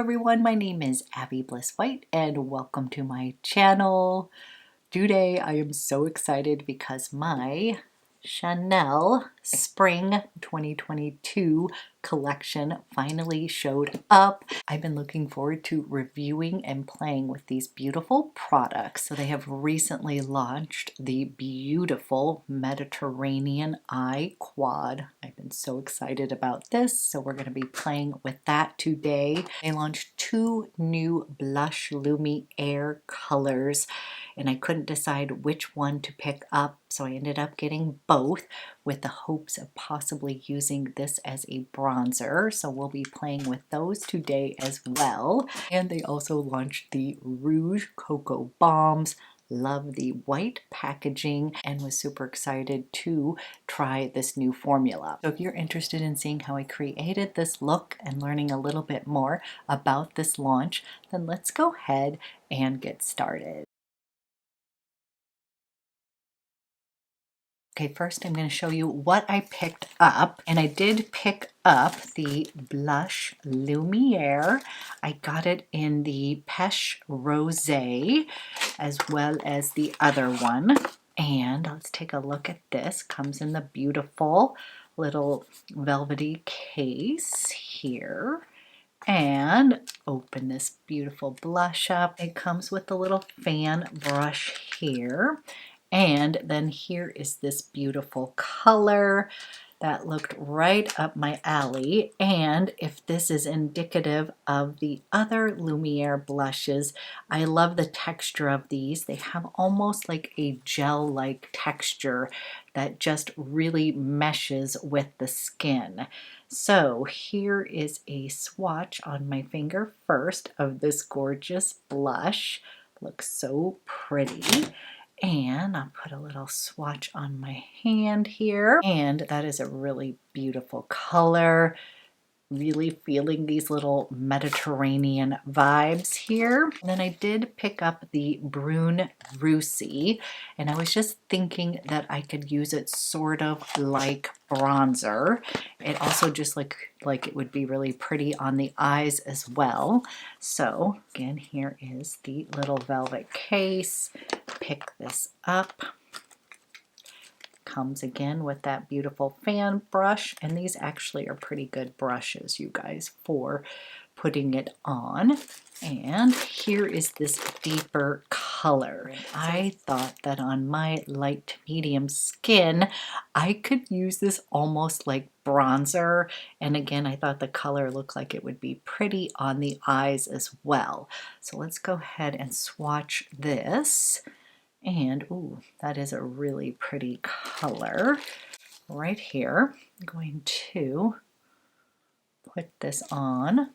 everyone, my name is Abby Bliss White and welcome to my channel. Today I am so excited because my Chanel Spring 2022 collection finally showed up. I've been looking forward to reviewing and playing with these beautiful products. So they have recently launched the beautiful Mediterranean Eye Quad. I've been so excited about this, so we're going to be playing with that today. They launched two new blush Lumiere colors and I couldn't decide which one to pick up, so I ended up getting both with the hopes of possibly using this as a bronzer. So we'll be playing with those today as well. And they also launched the Rouge Cocoa Bombs. Love the white packaging and was super excited to try this new formula. So if you're interested in seeing how I created this look and learning a little bit more about this launch, then let's go ahead and get started. Okay, first I'm going to show you what I picked up, and I did pick up the blush Lumiere. I got it in the PECHE Rosé as well as the other one. And let's take a look at this. Comes in the beautiful little velvety case here. And open this beautiful blush up. It comes with a little fan brush here. And then here is this beautiful color that looked right up my alley. And if this is indicative of the other Lumiere blushes, I love the texture of these. They have almost like a gel-like texture that just really meshes with the skin. So here is a swatch on my finger first of this gorgeous blush. Looks so pretty. And I'll put a little swatch on my hand here. And that is a really beautiful color. Really feeling these little Mediterranean vibes here. And then I did pick up the BRUN ROUSSI, and I was just thinking that I could use it sort of like bronzer. It also just like it would be really pretty on the eyes as well. So again, here is the little velvet case. Pick this up. Comes again with that beautiful fan brush, and these actually are pretty good brushes, you guys, for putting it on. And here is this deeper color. I thought that on my light to medium skin I could use this almost like bronzer, and again I thought the color looked like it would be pretty on the eyes as well. So let's go ahead and swatch this. And ooh, that is a really pretty color right here. I'm going to put this on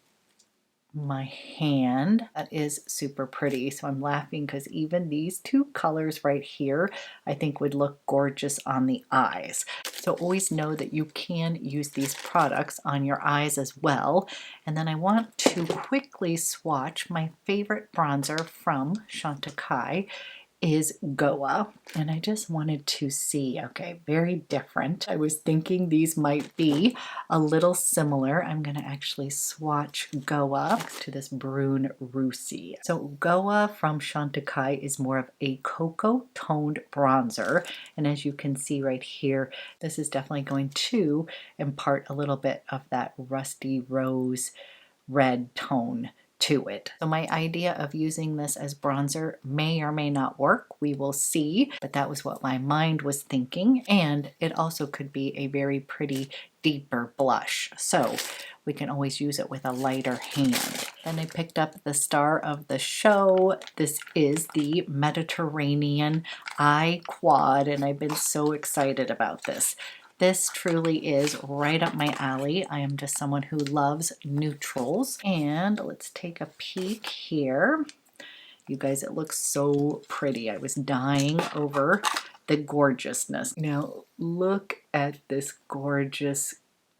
my hand. That is super pretty. So I'm laughing because even these two colors right here I think would look gorgeous on the eyes. So always know that you can use these products on your eyes as well. And then I want to quickly swatch my favorite bronzer from Chantecaille is Goa, and I just wanted to see, okay, very different. I was thinking these might be a little similar. I'm going to actually swatch Goa next to this BRUN ROUSSI. So Goa from Chantecaille is more of a cocoa toned bronzer, and as you can see right here, this is definitely going to impart a little bit of that rusty rose red tone to it. So my idea of using this as bronzer may or may not work. We will see, but that was what my mind was thinking. And it also could be a very pretty deeper blush. So we can always use it with a lighter hand. Then I picked up the star of the show. This is the Mediterranean Eye Quad, and I've been so excited about this. This truly is right up my alley. I am just someone who loves neutrals. And let's take a peek here. You guys, it looks so pretty. I was dying over the gorgeousness. Now, look at this gorgeous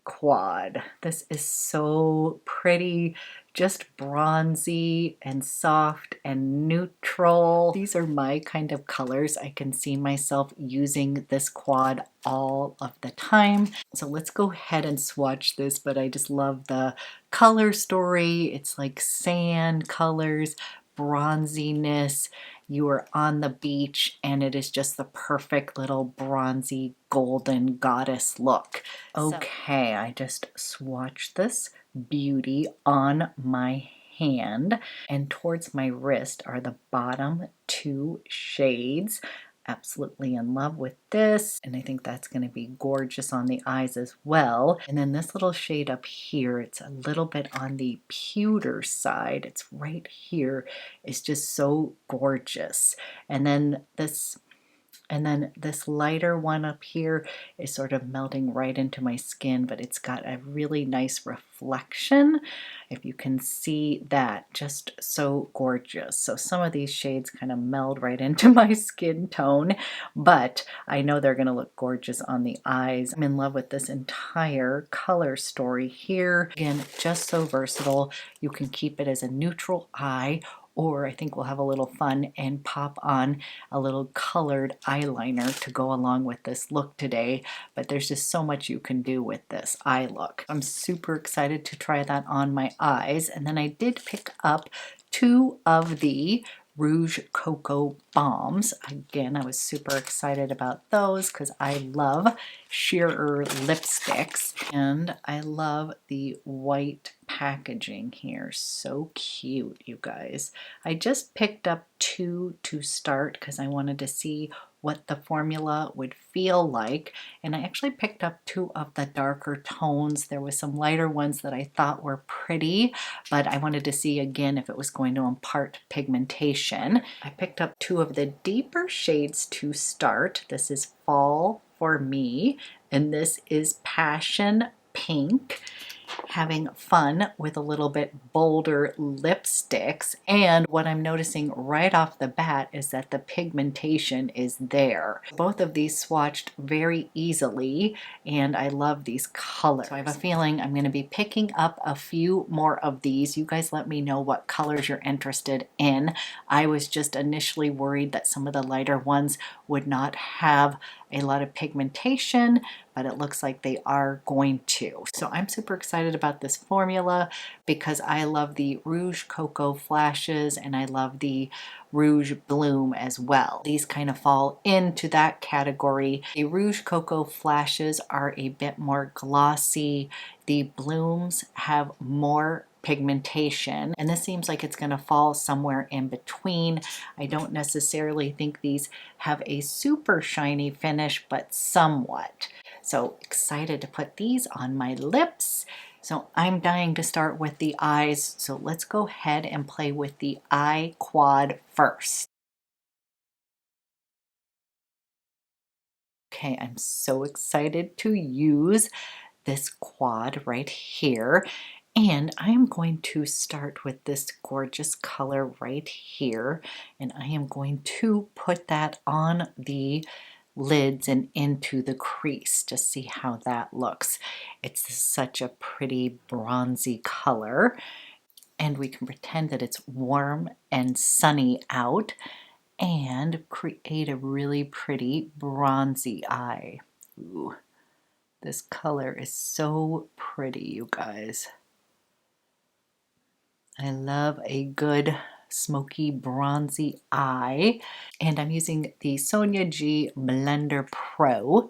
quad. This is so pretty, just bronzy and soft and neutral. These are my kind of colors. I can see myself using this quad all of the time. So let's go ahead and swatch this, but I just love the color story. It's like sand colors, bronziness. You are on the beach and it is just the perfect little bronzy golden goddess look. Okay, I just swatched this beauty on my hand, and towards my wrist are the bottom two shades. Absolutely in love with this, and I think that's going to be gorgeous on the eyes as well. And then this little shade up here, it's a little bit on the pewter side. It's right here. It's just so gorgeous. And then this lighter one up here is sort of melting right into my skin, but it's got a really nice reflection. If you can see that, just so gorgeous. So some of these shades kind of meld right into my skin tone, but I know they're gonna look gorgeous on the eyes. I'm in love with this entire color story here. Again, just so versatile. You can keep it as a neutral eye, or I think we'll have a little fun and pop on a little colored eyeliner to go along with this look today. But there's just so much you can do with this eye look. I'm super excited to try that on my eyes. And then I did pick up two of the Rouge Cocoa Bombs. Again, I was super excited about those because I love sheerer lipsticks, and I love the white packaging here. So cute, you guys. I just picked up two to start because I wanted to see what the formula would feel like, and I actually picked up two of the darker tones. There was some lighter ones that I thought were pretty, but I wanted to see again if it was going to impart pigmentation. I picked up two of the deeper shades to start. This is Fall for Me, and this is Passion Pink. Having fun with a little bit bolder lipsticks, and what I'm noticing right off the bat is that the pigmentation is there. Both of these swatched very easily, and I love these colors. So I have a feeling I'm going to be picking up a few more of these. You guys let me know what colors you're interested in. I was just initially worried that some of the lighter ones would not have a lot of pigmentation, but it looks like they are going to. So I'm super excited about this formula because I love the Rouge Cocoa Flashes and I love the Rouge Bloom as well. These kind of fall into that category. The Rouge Cocoa Flashes are a bit more glossy. The Blooms have more pigmentation, and this seems like it's going to fall somewhere in between. I don't necessarily think these have a super shiny finish, but somewhat. So excited to put these on my lips. So I'm dying to start with the eyes, so let's go ahead and play with the eye quad first. Okay, I'm so excited to use this quad right here. And I am going to start with this gorgeous color right here. And I am going to put that on the lids and into the crease. Just see how that looks. It's such a pretty bronzy color. And we can pretend that it's warm and sunny out and create a really pretty bronzy eye. Ooh. This color is so pretty, you guys. I love a good smoky bronzy eye. And I'm using the Sonia G Blender Pro.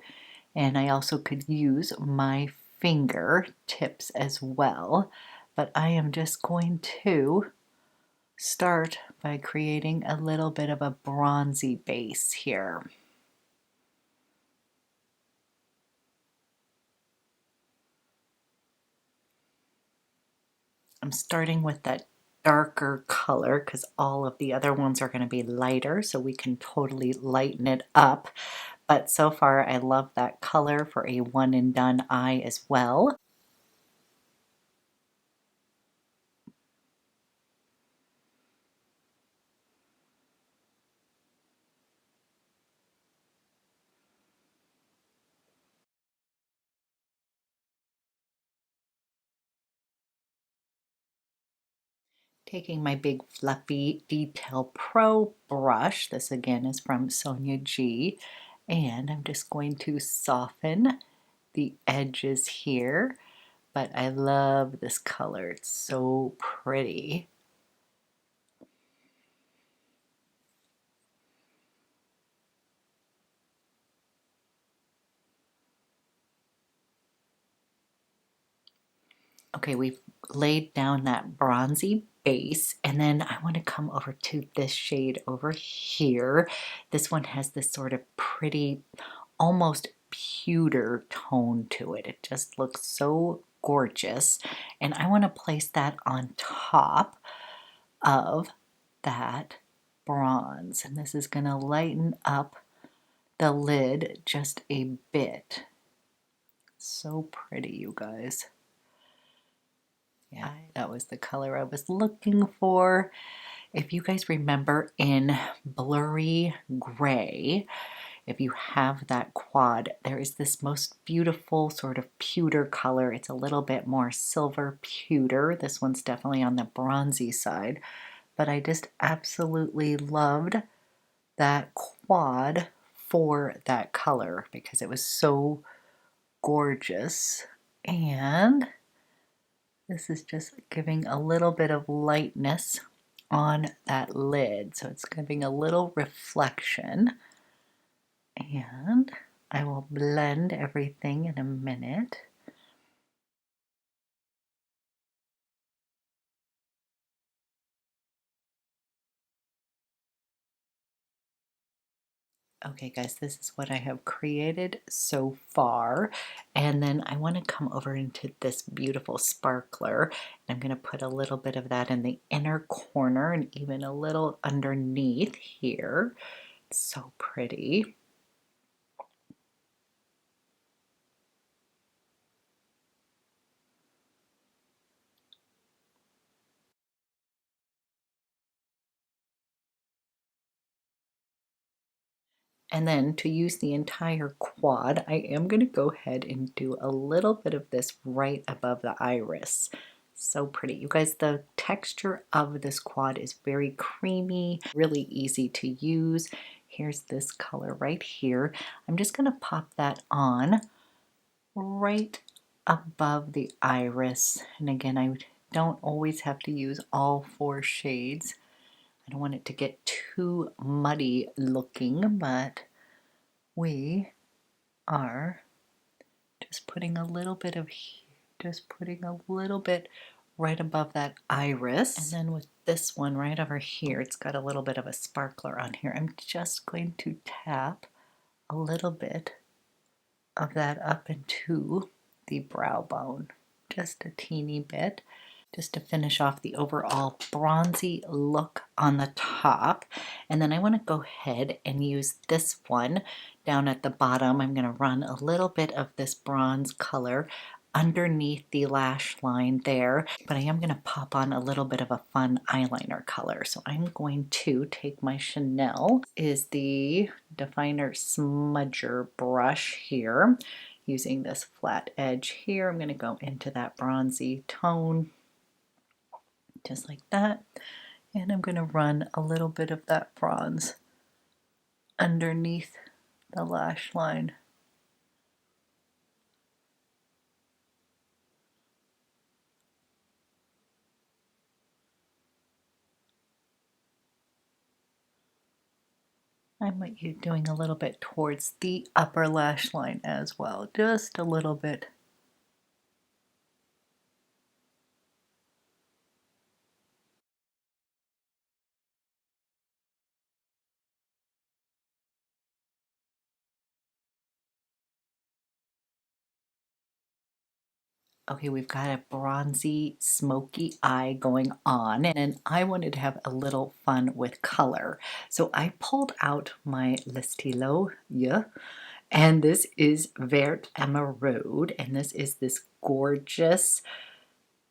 And I also could use my finger tips as well. But I am just going to start by creating a little bit of a bronzy base here. I'm starting with that darker color because all of the other ones are going to be lighter, so we can totally lighten it up. But so far I love that color for a one and done eye as well. Taking my big fluffy Detail Pro brush, this again is from Sonia G, and I'm just going to soften the edges here, but I love this color, it's so pretty. Okay, we've laid down that bronzy base, and then I want to come over to this shade over here. This one has this sort of pretty, almost pewter tone to it. It just looks so gorgeous, and I want to place that on top of that bronze, and this is going to lighten up the lid just a bit. So pretty, you guys. Yeah, that was the color I was looking for. If you guys remember in Blurry Gray, if you have that quad, there is this most beautiful sort of pewter color. It's a little bit more silver pewter. This one's definitely on the bronzy side, but I just absolutely loved that quad for that color because it was so gorgeous. And this is just giving a little bit of lightness on that lid. So it's giving a little reflection. And I will blend everything in a minute. Okay guys, this is what I have created so far, and then I want to come over into this beautiful sparkler. I'm going to put a little bit of that in the inner corner and even a little underneath here. It's so pretty. And then to use the entire quad, I am going to go ahead and do a little bit of this right above the iris. So pretty. You guys, the texture of this quad is very creamy, really easy to use. Here's this color right here. I'm just going to pop that on right above the iris. And again, I don't always have to use all 4 shades. I don't want it to get too muddy looking, but we are just putting a little bit of, right above that iris. And then with this one right over here, it's got a little bit of a sparkler on here. I'm just going to tap a little bit of that up into the brow bone, just a teeny bit, just to finish off the overall bronzy look on the top. And then I want to go ahead and use this one down at the bottom. I'm going to run a little bit of this bronze color underneath the lash line there, but I am going to pop on a little bit of a fun eyeliner color. So I'm going to take my Chanel, is the Definer Smudger brush here, using this flat edge here. I'm going to go into that bronzy tone, just like that, and I'm going to run a little bit of that bronze underneath the lash line. I might be doing a little bit towards the upper lash line as well, just a little bit. Okay, we've got a bronzy, smoky eye going on, and I wanted to have a little fun with color. So I pulled out my STYLO, yeah, and this is VERT Emeraude, and this is this gorgeous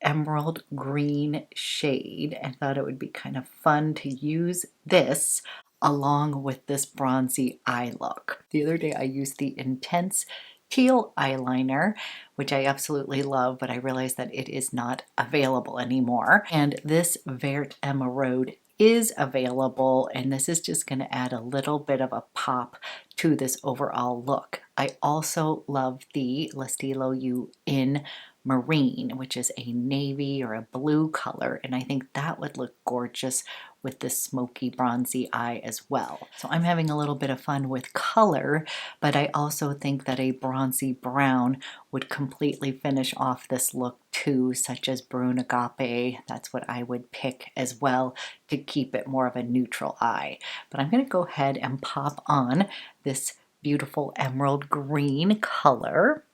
emerald green shade. I thought it would be kind of fun to use this along with this bronzy eye look. The other day I used the Intense teal eyeliner, which I absolutely love, but I realize that it is not available anymore. And this VERT Emeraude is available, and this is just going to add a little bit of a pop to this overall look. I also love the STYLO U in Marine, which is a navy or a blue color, and I think that would look gorgeous with this smoky bronzy eye as well. So I'm having a little bit of fun with color, but I also think that a bronzy brown would completely finish off this look too, such as BRUN Agape. That's what I would pick as well to keep it more of a neutral eye. But I'm going to go ahead and pop on this beautiful emerald green color.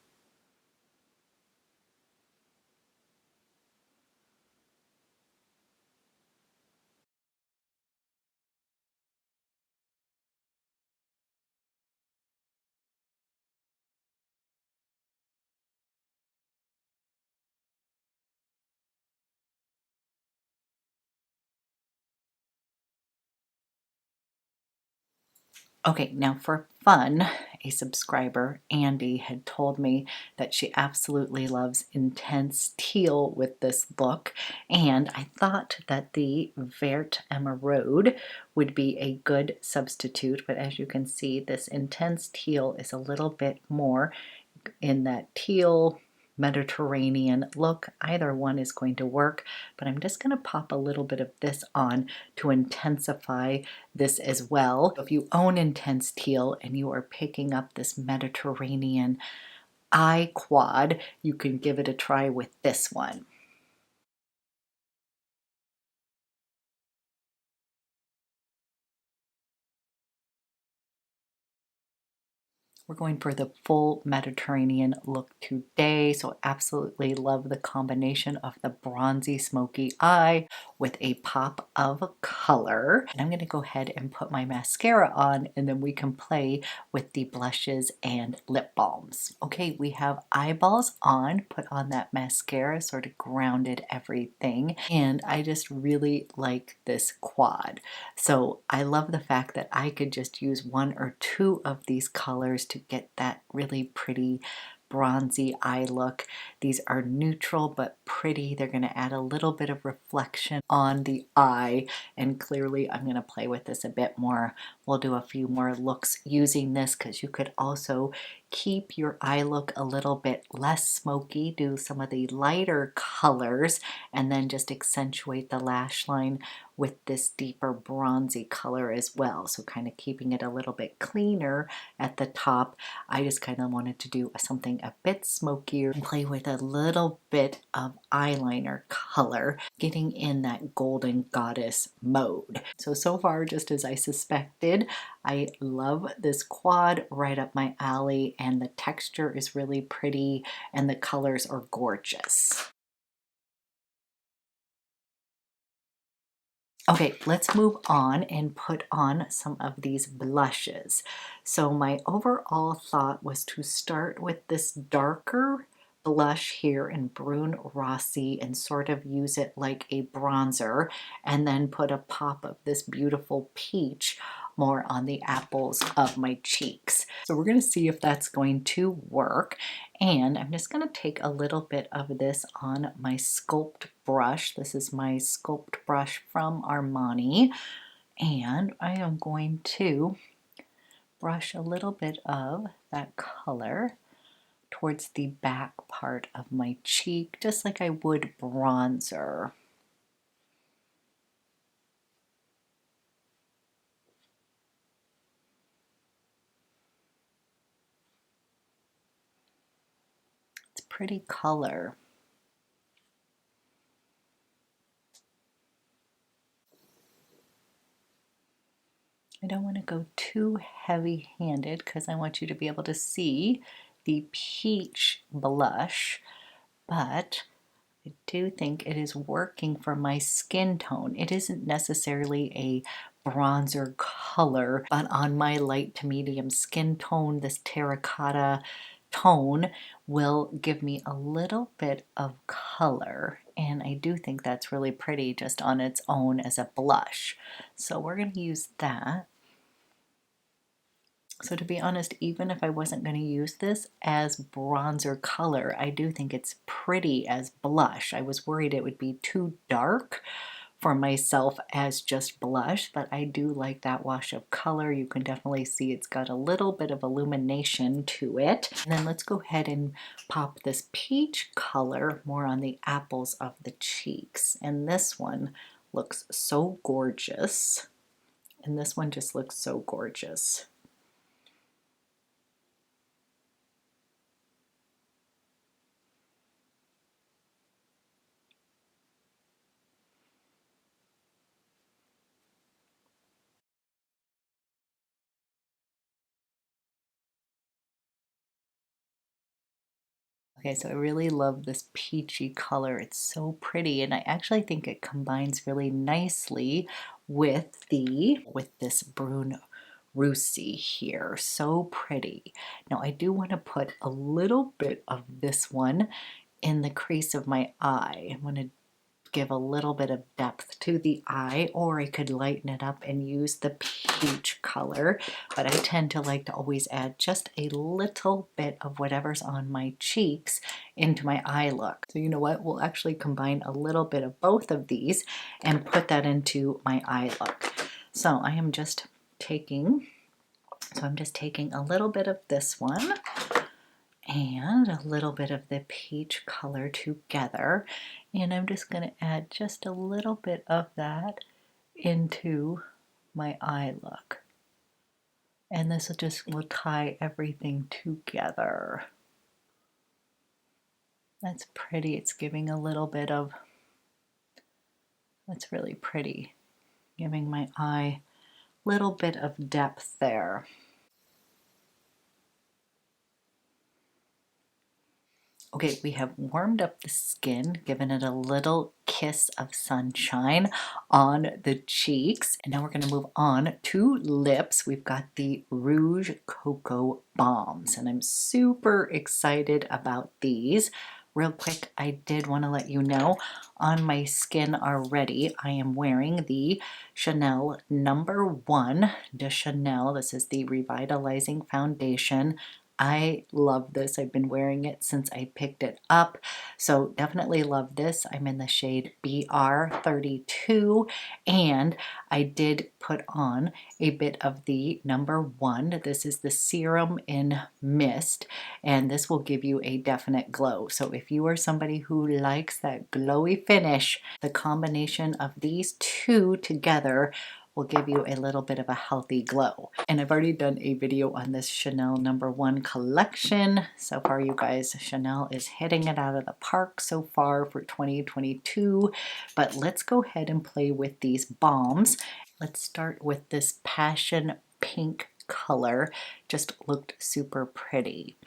Okay, now for fun, a subscriber, Andy, had told me that she absolutely loves intense teal with this look, and I thought that the Vert Emeraude would be a good substitute, but as you can see, this intense teal is a little bit more in that teal Mediterranean look. Either one is going to work, but I'm just going to pop a little bit of this on to intensify this as well. If you own intense teal and you are picking up this Mediterranean eye quad, you can give it a try with this one. We're going for the full Mediterranean look today, so absolutely love the combination of the bronzy smoky eye with a pop of color. And I'm going to go ahead and put my mascara on, and then we can play with the blushes and lip balms. Okay, we have eyeballs on, put on that mascara, sort of grounded everything, and I just really like this quad. So I love the fact that I could just use one or two of these colors to get that really pretty bronzy eye look. These are neutral but pretty. They're going to add a little bit of reflection on the eye, and clearly I'm going to play with this a bit more. We'll do a few more looks using this, because you could also keep your eye look a little bit less smoky, do some of the lighter colors, and then just accentuate the lash line with this deeper bronzy color as well. So kind of keeping it a little bit cleaner at the top. I just kind of wanted to do something a bit smokier and play with a little bit of eyeliner color, getting in that golden goddess mode. So far, just as I suspected, I love this quad, right up my alley, and the texture is really pretty and the colors are gorgeous. Okay, let's move on and put on some of these blushes. So my overall thought was to start with this darker blush here in Brun Rossi and sort of use it like a bronzer, and then put a pop of this beautiful peach more on the apples of my cheeks. So we're going to see if that's going to work. And I'm just going to take a little bit of this on my Sculpt brush. This is my Sculpt brush from Armani. And I am going to brush a little bit of that color towards the back part of my cheek, just like I would bronzer. It's a pretty color. I don't want to go too heavy-handed because I want you to be able to see the peach blush, but I do think it is working for my skin tone. It isn't necessarily a bronzer color, but on my light to medium skin tone, this terracotta tone will give me a little bit of color, and I do think that's really pretty just on its own as a blush. So we're going to use that. So to be honest, even if I wasn't going to use this as bronzer color, I do think it's pretty as blush. I was worried it would be too dark for myself as just blush, but I do like that wash of color. You can definitely see it's got a little bit of illumination to it. And then let's go ahead and pop this peach color more on the apples of the cheeks. And this one looks so gorgeous. And this one just looks so gorgeous. Okay, so I really love this peachy color. It's so pretty, and I actually think it combines really nicely with this BRUN ROUSSI here. So pretty. Now I do want to put a little bit of this one in the crease of my eye. I want to give a little bit of depth to the eye, or I could lighten it up and use the peach color, but I tend to like to always add just a little bit of whatever's on my cheeks into my eye look. So you know what, we'll actually combine a little bit of both of these and put that into my eye look. So I'm just taking a little bit of this one and a little bit of the peach color together, and I'm just going to add just a little bit of that into my eye look, and this will tie everything together. That's pretty. It's giving a little bit of, that's really pretty, giving my eye a little bit of depth there. Okay, we have warmed up the skin, given it a little kiss of sunshine on the cheeks. And now we're going to move on to lips. We've got the Rouge Cocoa Bombs, and I'm super excited about these. Real quick, I did want to let you know, on my skin already, I am wearing the Chanel #1 de Chanel. This is the Revitalizing Foundation. I love this. I've been wearing it since I picked it up, so definitely love this. I'm in the shade BR32, and I did put on a bit of the #1. This is the Serum in Mist, and this will give you a definite glow. So if you are somebody who likes that glowy finish, the combination of these two together will give you a little bit of a healthy glow. And I've already done a video on this Chanel #1 collection. So far, you guys, Chanel is hitting it out of the park so far for 2022. But let's go ahead and play with these bombs. Let's start with this passion pink color. Just looked super pretty.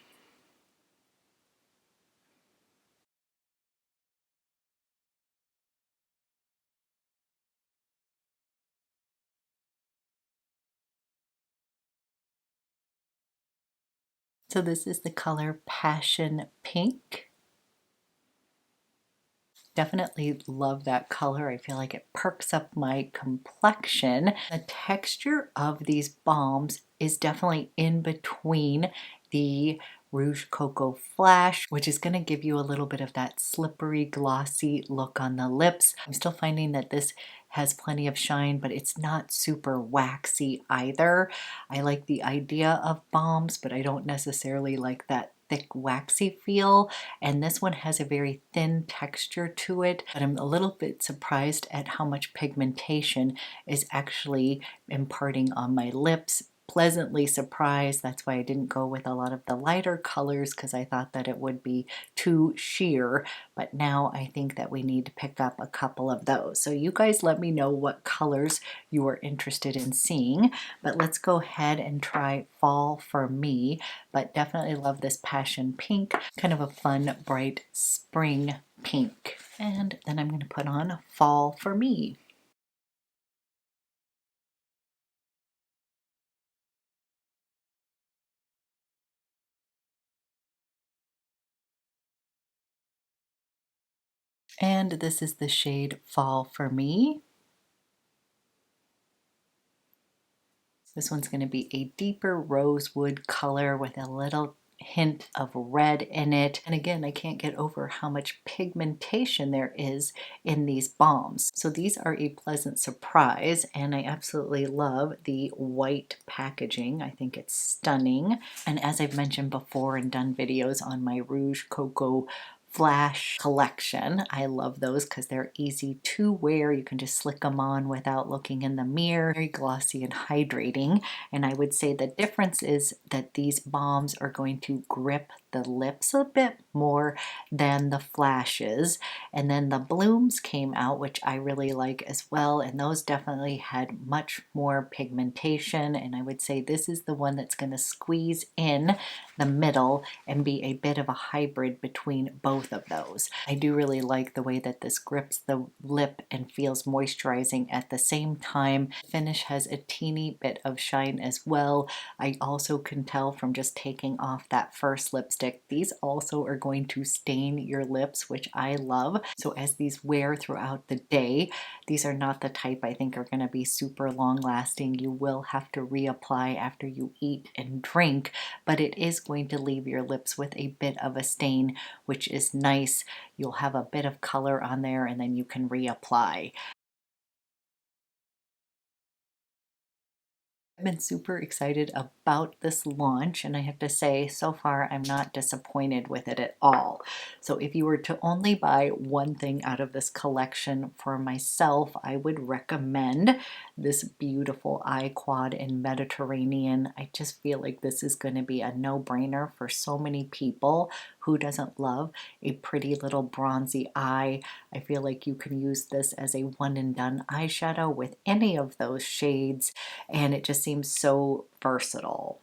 So this is the color Passion Pink. Definitely love that color. I feel like it perks up my complexion. The texture of these balms is definitely in between the Rouge Coco Flash, which is going to give you a little bit of that slippery, glossy look on the lips. I'm still finding that this has plenty of shine, but it's not super waxy either. I like the idea of balms, but I don't necessarily like that thick waxy feel, and this one has a very thin texture to it, but I'm a little bit surprised at how much pigmentation is actually imparting on my lips. Pleasantly surprised. That's why I didn't go with a lot of the lighter colors, because I thought that it would be too sheer, but now I think that we need to pick up a couple of those. So you guys let me know what colors you are interested in seeing, but let's go ahead and try Fall for Me. But definitely love this passion pink, kind of a fun, bright spring pink. And then I'm going to put on Fall for Me. And this is the shade Fall for Me. This one's going to be a deeper rosewood color with a little hint of red in it. And again, I can't get over how much pigmentation there is in these balms. So these are a pleasant surprise, and I absolutely love the white packaging. I think it's stunning. And as I've mentioned before and done videos on my Rouge Coco Flash collection, I love those because they're easy to wear. You can just slick them on without looking in the mirror. Very glossy and hydrating. And I would say the difference is that these balms are going to grip the lips a bit more than the flashes. And then the blooms came out, which I really like as well, and those definitely had much more pigmentation, and I would say this is the one that's going to squeeze in the middle and be a bit of a hybrid between both of those. I do really like the way that this grips the lip and feels moisturizing at the same time. The finish has a teeny bit of shine as well. I also can tell from just taking off that first lipstick, these also are going to stain your lips, which I love. So as these wear throughout the day, these are not the type I think are going to be super long lasting. You will have to reapply after you eat and drink, but it is going to leave your lips with a bit of a stain, which is nice. You'll have a bit of color on there and then you can reapply. I've been super excited about this launch, and I have to say, so far I'm not disappointed with it at all. So if you were to only buy one thing out of this collection for myself, I would recommend this beautiful eye quad in Mediterranean. I just feel like this is going to be a no-brainer for so many people. Who doesn't love a pretty little bronzy eye? I feel like you can use this as a one and done eyeshadow with any of those shades, and it just seems so versatile.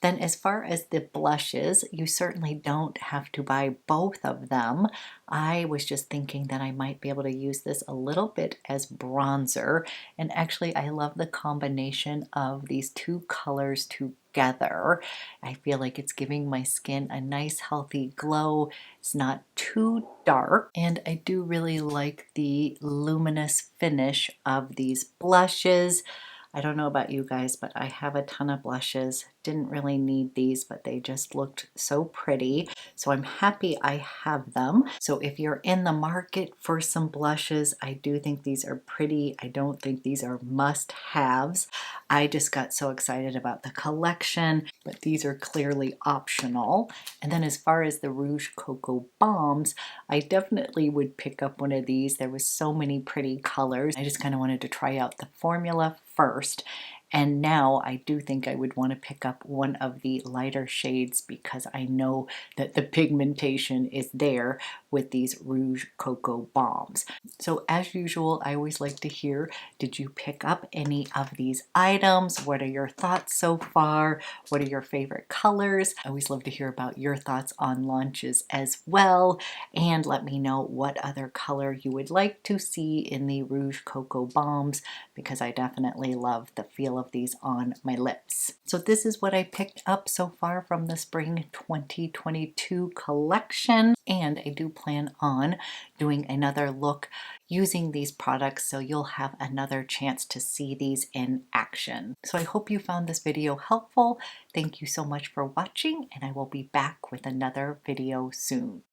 Then as far as the blushes, you certainly don't have to buy both of them. I was just thinking that I might be able to use this a little bit as bronzer, and actually I love the combination of these two colors together. I feel like it's giving my skin a nice healthy glow. It's not too dark, and I do really like the luminous finish of these blushes. I don't know about you guys, but I have a ton of blushes. Didn't really need these, but they just looked so pretty. So I'm happy I have them. So if you're in the market for some blushes, I do think these are pretty. I don't think these are must-haves. I just got so excited about the collection, but these are clearly optional. And then as far as the Rouge Coco Balms, I definitely would pick up one of these. There was so many pretty colors. I just kind of wanted to try out the formula first. And now I do think I would want to pick up one of the lighter shades because I know that the pigmentation is there with these Rouge Coco Balms. So as usual, I always like to hear, did you pick up any of these items? What are your thoughts so far? What are your favorite colors? I always love to hear about your thoughts on launches as well. And let me know what other color you would like to see in the Rouge Coco Balms, because I definitely love the feel of these on my lips. So this is what I picked up so far from the spring 2022 collection, and I do plan on doing another look using these products, so you'll have another chance to see these in action. So I hope you found this video helpful. Thank you so much for watching, and I will be back with another video soon.